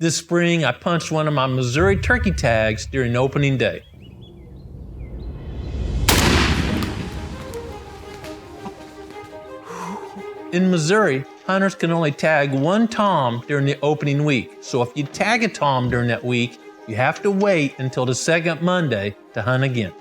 This spring, I punched one of my Missouri turkey tags during opening day. In Missouri, hunters can only tag one tom during the opening week. So if you tag a tom during that week, you have to wait until the second Monday to hunt again.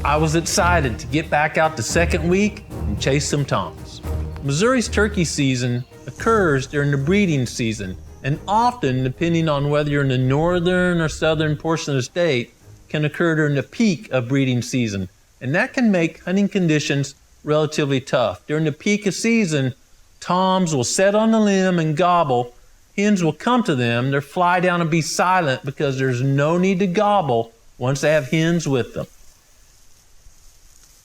I was excited to get back out the second week and chase some toms. Missouri's turkey season occurs during the breeding season, and often, depending on whether you're in the northern or southern portion of the state, can occur during the peak of breeding season. And that can make hunting conditions relatively tough. During the peak of season, toms will set on the limb and gobble. Hens will come to them. They'll fly down and be silent because there's no need to gobble once they have hens with them.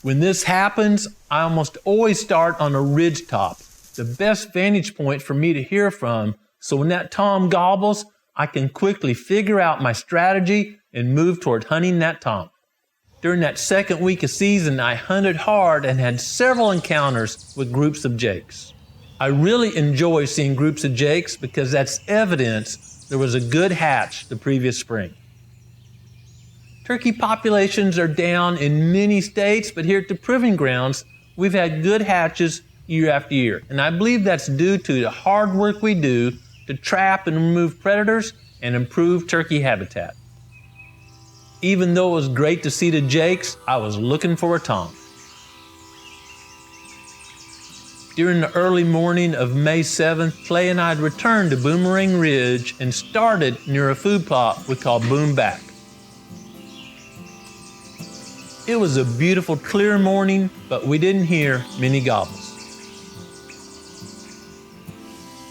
When this happens, I almost always start on a ridge top, the best vantage point for me to hear from. So when that tom gobbles, I can quickly figure out my strategy and move toward hunting that tom. During that second week of season, I hunted hard and had several encounters with groups of jakes. I really enjoy seeing groups of jakes because that's evidence there was a good hatch the previous spring. Turkey populations are down in many states, but here at the Proving Grounds, we've had good hatches year after year. And I believe that's due to the hard work we do to trap and remove predators and improve turkey habitat. Even though it was great to see the jakes, I was looking for a tom. During the early morning of May 7th, Clay and I had returned to Boomerang Ridge and started near a food plot we call Boom Back. It was a beautiful, clear morning, but we didn't hear many gobbles.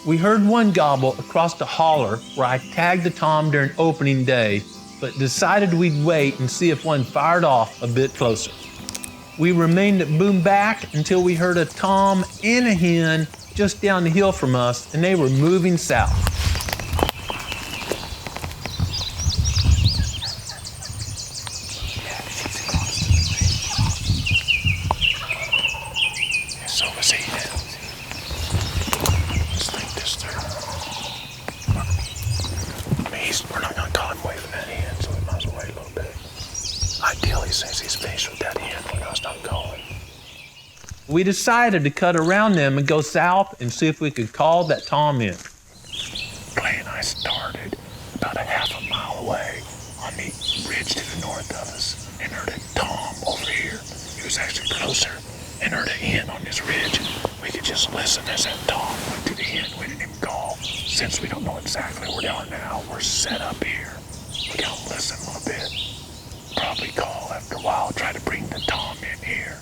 We heard one gobble across the holler where I tagged the tom during opening day, but decided we'd wait and see if one fired off a bit closer. We remained at Boom Back until we heard a tom and a hen just down the hill from us, and they were moving south. So was he now. Let's think this through. I mean, we're not going to call him away from that hen, so we might as well wait a little bit. Ideally, since he's finished with that hen, we're going to start calling. We decided to cut around them and go south and see if we could call that tom in. Clay and I started about a half a mile away on the ridge to the north of us and heard a tom over here. He was actually closer and heard a hen on this ridge. We could just listen as that tom went to the hen. We didn't even call. Since we don't know exactly where they are now, we're set up here. We gotta listen a little bit. Probably call after a while, try to bring the tom in here.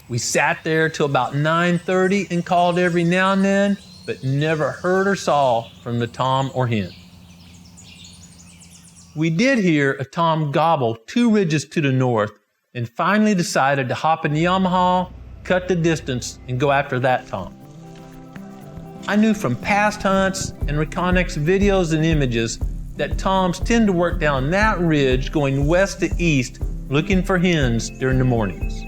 We sat there till about 9:30 and called every now and then, but never heard or saw from the tom or hen. We did hear a tom gobble 2 ridges to the north and finally decided to hop in the Yamaha, cut the distance, and go after that tom. I knew from past hunts and Reconnex videos and images that toms tend to work down that ridge going west to east looking for hens during the mornings.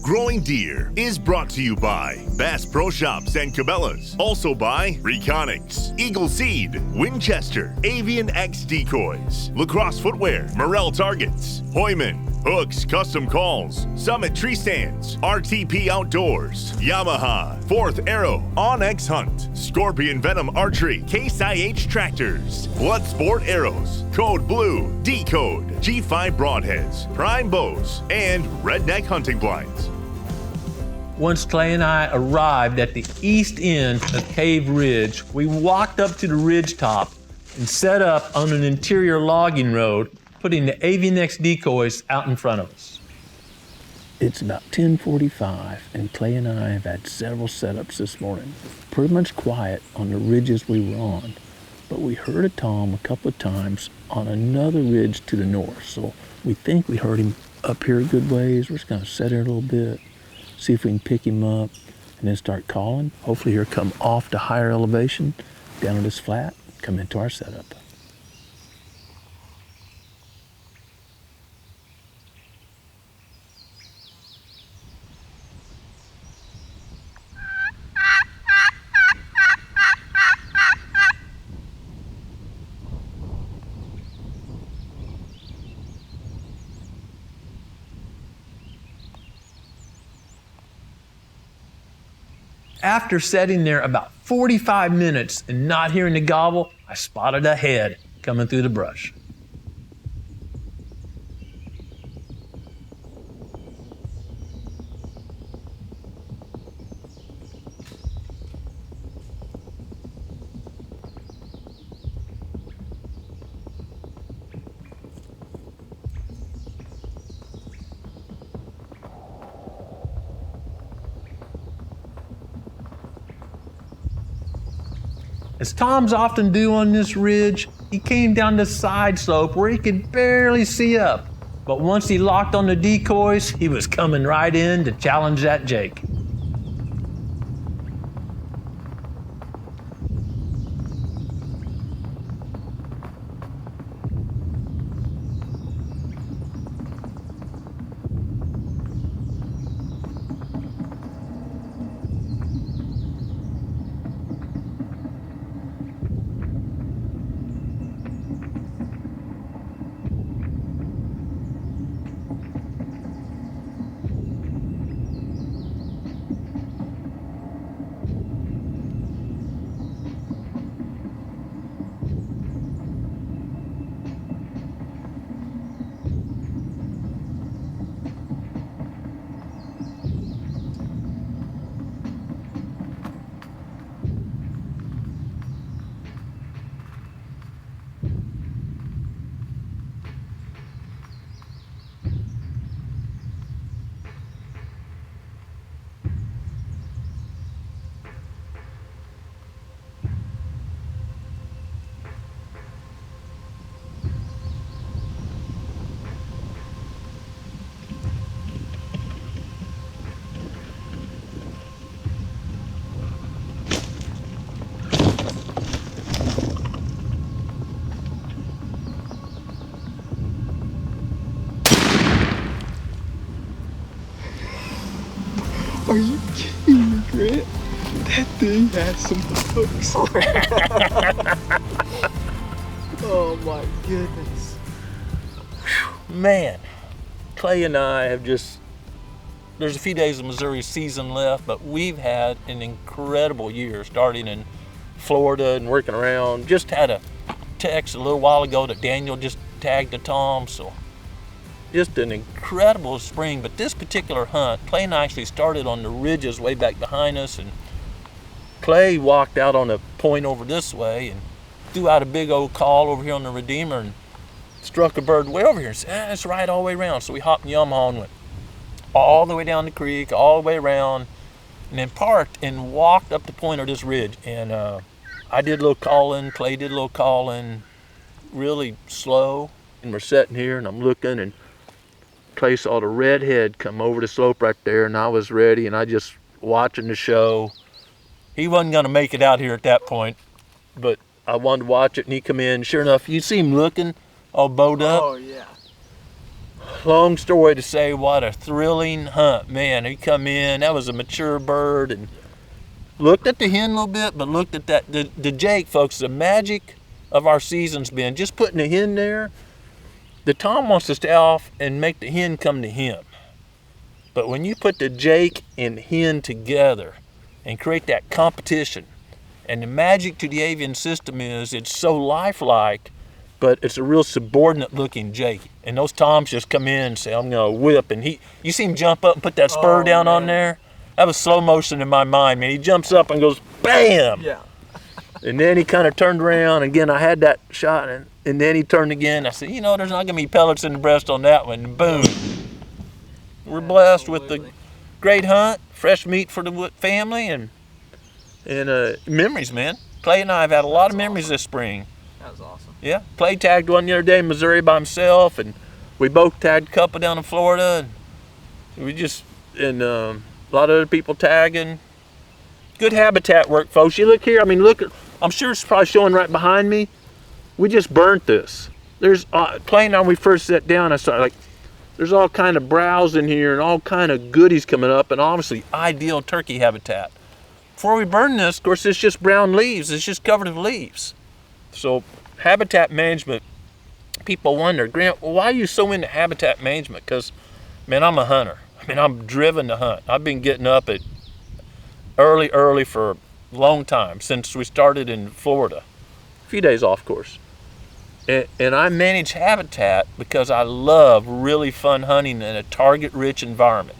Growing Deer is brought to you by Bass Pro Shops and Cabela's. Also by Reconnex, Eagle Seed, Winchester, Avian X Decoys, Lacrosse Footwear, Morel Targets, Hoyman, Hooks Custom Calls, Summit Tree Stands, RTP Outdoors, Yamaha, Fourth Arrow, Onyx Hunt, Scorpion Venom Archery, Case IH Tractors, Bloodsport Arrows, Code Blue, Decode, G5 Broadheads, Prime Bows, and Redneck Hunting Blinds. Once Clay and I arrived at the east end of Cave Ridge, we walked up to the ridge top and set up on an interior logging road, putting the Avian X decoys out in front of us. It's about 10:45 and Clay and I have had several setups this morning. Pretty much quiet on the ridges we were on, but we heard a tom a couple of times on another ridge to the north. So we think we heard him up here a good ways. We're just gonna sit here a little bit, see if we can pick him up and then start calling. Hopefully he'll come off the higher elevation down to this flat come into our setup. After sitting there about 45 minutes and not hearing the gobble, I spotted a head coming through the brush. As toms often do on this ridge, he came down the side slope where he could barely see up. But once he locked on the decoys, he was coming right in to challenge that Jake. Are you kidding me, Grant? That thing has some hooks. Oh my goodness. Man, Clay and I have just, there's a few days of Missouri season left, but we've had an incredible year starting in Florida and working around. Just had a text a little while ago that Daniel just tagged a tom, so just an incredible spring. But this particular hunt, Clay and I actually started on the ridges way back behind us, and Clay walked out on a point over this way and threw out a big old call over here on the Redeemer and struck a bird way over here and said, it's right all the way around. So we hopped in Yamaha and went all the way down the creek, all the way around, and then parked and walked up the point of this ridge. And I did a little calling, Clay did a little calling, really slow. And we're sitting here and I'm looking, and Clay saw the red head come over the slope right there, and I was ready, and I just watching the show. He wasn't gonna make it out here at that point, but I wanted to watch it, and he come in. Sure enough, you see him looking all bowed up. Oh yeah. Long story to say, what a thrilling hunt, man. He come in, that was a mature bird, and looked at the hen a little bit, but looked at that, the Jake, folks. The magic of our season's been just putting the hen there. The tom wants to stay off and make the hen come to him. But when you put the Jake and hen together and create that competition, and the magic to the avian system is it's so lifelike, but it's a real subordinate looking Jake. And those toms just come in and say, I'm gonna whip. And you see him jump up and put that spur down on there? That was slow motion in my mind, man. He jumps up and goes, bam! Yeah. And then he kind of turned around. Again, I had that shot, and then he turned again. I said, there's not gonna be pellets in the breast on that one. And boom. We're blessed with the great hunt, fresh meat for the family, and memories, man. Clay and I have had a lot of memories this spring. That was awesome. Yeah, Clay tagged one the other day in Missouri by himself, and we both tagged a couple down in Florida, and a lot of other people tagging. Good habitat work, folks. You look here, look I'm sure it's probably showing right behind me. We just burnt this. There's, Clay and I, when we first sat down, I started like, there's all kind of browse in here and all kind of goodies coming up, and obviously ideal turkey habitat. Before we burn this, of course, it's just brown leaves. It's just covered with leaves. So habitat management, people wonder, Grant, why are you so into habitat management? Because, man, I'm a hunter. I mean, I'm driven to hunt. I've been getting up at early for a long time, since we started in Florida. A few days off course. And I manage habitat because I love really fun hunting in a target-rich environment.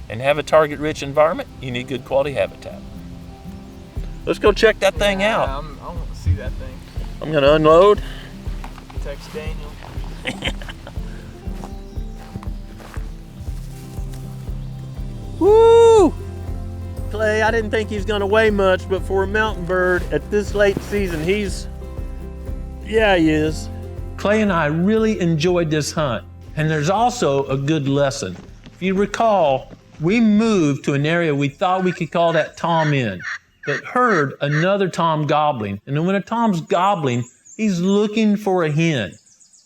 And have a target-rich environment, you need good quality habitat. Let's go check that thing out. I want to see that thing. I'm gonna unload. Text Daniel. Woo! Clay, I didn't think he's gonna weigh much, but for a mountain bird at this late season, yeah, he is. Clay and I really enjoyed this hunt, and there's also a good lesson. If you recall, we moved to an area we thought we could call that tom in, but heard another tom gobbling. And when a tom's gobbling, he's looking for a hen.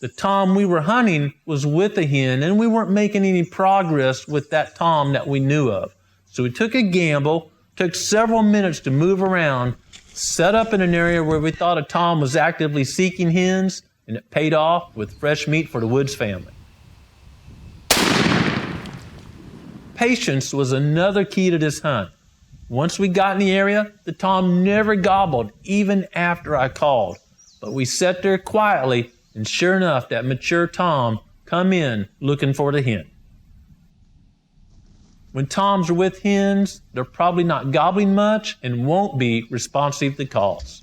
The tom we were hunting was with a hen, and we weren't making any progress with that tom that we knew of. So we took a gamble, took several minutes to move around, set up in an area where we thought a tom was actively seeking hens, and it paid off with fresh meat for the Woods family. Patience was another key to this hunt. Once we got in the area, the tom never gobbled, even after I called. But we sat there quietly, and sure enough, that mature tom come in looking for the hen. When toms are with hens, they're probably not gobbling much and won't be responsive to calls.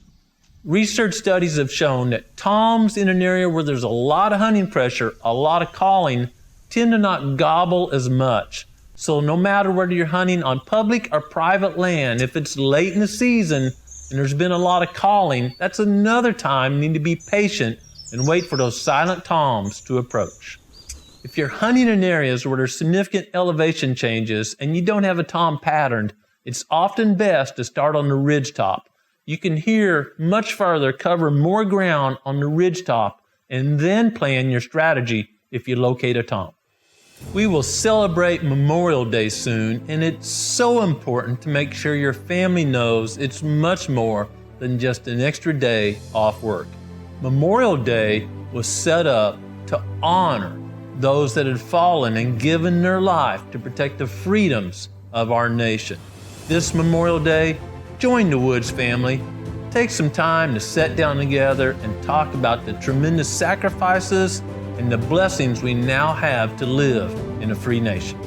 Research studies have shown that toms in an area where there's a lot of hunting pressure, a lot of calling, tend to not gobble as much. So no matter whether you're hunting on public or private land, if it's late in the season and there's been a lot of calling, that's another time you need to be patient and wait for those silent toms to approach. If you're hunting in areas where there's significant elevation changes and you don't have a tom patterned, it's often best to start on the ridgetop. You can hear much farther, cover more ground on the ridgetop, and then plan your strategy if you locate a tom. We will celebrate Memorial Day soon, and it's so important to make sure your family knows it's much more than just an extra day off work. Memorial Day was set up to honor those that had fallen and given their life to protect the freedoms of our nation. This Memorial Day, join the Woods family. Take some time to sit down together and talk about the tremendous sacrifices and the blessings we now have to live in a free nation.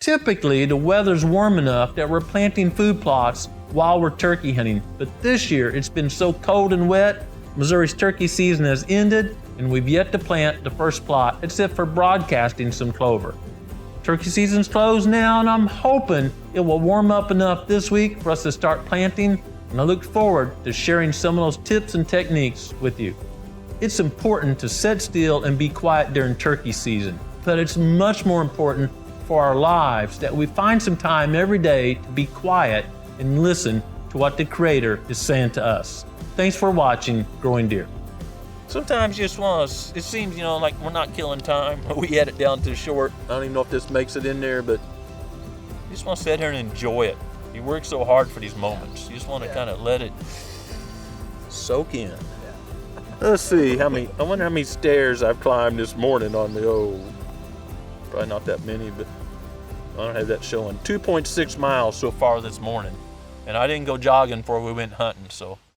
Typically, the weather's warm enough that we're planting food plots while we're turkey hunting, but this year it's been so cold and wet, Missouri's turkey season has ended, and we've yet to plant the first plot except for broadcasting some clover. Turkey season's closed now, and I'm hoping it will warm up enough this week for us to start planting, and I look forward to sharing some of those tips and techniques with you. It's important to sit still and be quiet during turkey season, but it's much more important for our lives that we find some time every day to be quiet and listen to what the Creator is saying to us. Thanks for watching Growing Deer. Sometimes you just want to, it seems, like we're not killing time. We edit down to short. I don't even know if this makes it in there, but you just want to sit here and enjoy it. You work so hard for these moments. You just want to kind of let it soak in. Let's see, I wonder how many stairs I've climbed this morning on the, probably not that many, but I don't have that showing. 2.6 miles so far this morning. And I didn't go jogging before we went hunting, so